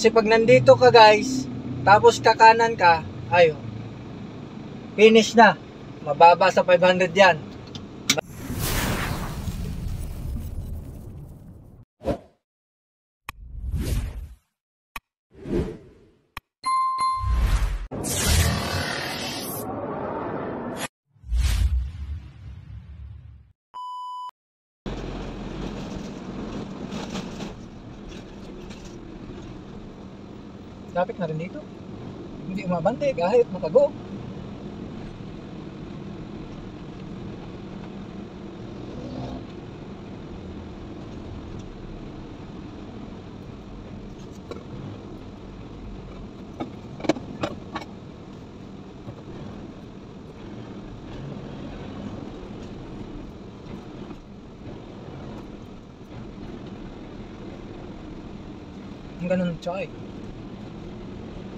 Kasi pag nandito ka guys, tapos kakanan ka, ayo, finish na. Mababa sa 500 yan. Traffic na rin dito. Hindi umabante kahit makago. Ang ganun siya eh.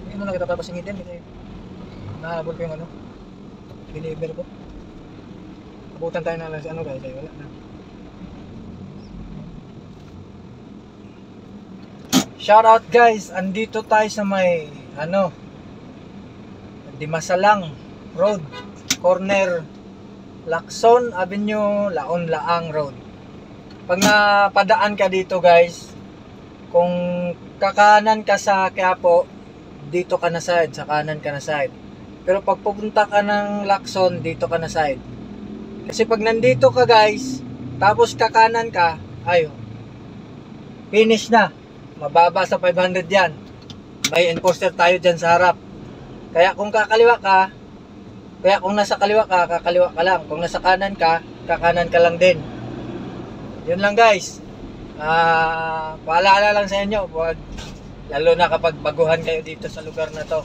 Hindi mo na kita papasingitin kasi nahabol ko yung ano, deliver ko. Abutan tayo na lang si ano guys, ay wala na. Shout out guys, andito tayo sa may ano, Dimasalang Road, corner Lacson Avenue, Laon-Laang Road. Pag napadaan ka dito guys, kung kakanan ka sa Quiapo, dito ka na side, sa kanan ka na side. Pero pag pupunta ka ng Lacson, dito ka na side. Kasi pag nandito ka guys, tapos kakanan ka, ayo, finish na. Mababa sa 500 yan. May enforcer tayo dyan sa harap. Kaya kung kakaliwa ka, kaya kung nasa kaliwa ka, kakaliwa ka lang. Kung nasa kanan ka, kakanan ka lang din. Yun lang guys. Paalala lang sa inyo, pag, lalo na kapag baguhan kayo dito sa lugar na to,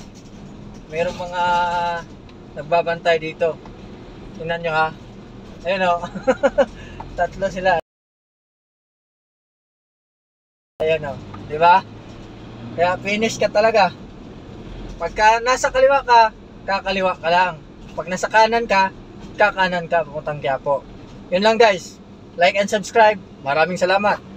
mayroong mga nagbabantay dito. Tingnan nyo ha, ayun o. Tatlo sila, ayun o, diba? Kaya finish ka talaga. Pagka nasa kaliwa ka, kakaliwa ka lang. Pag nasa kanan ka, kakanan ka, papuntang Quiapo. Yun lang guys, like and subscribe. Maraming salamat.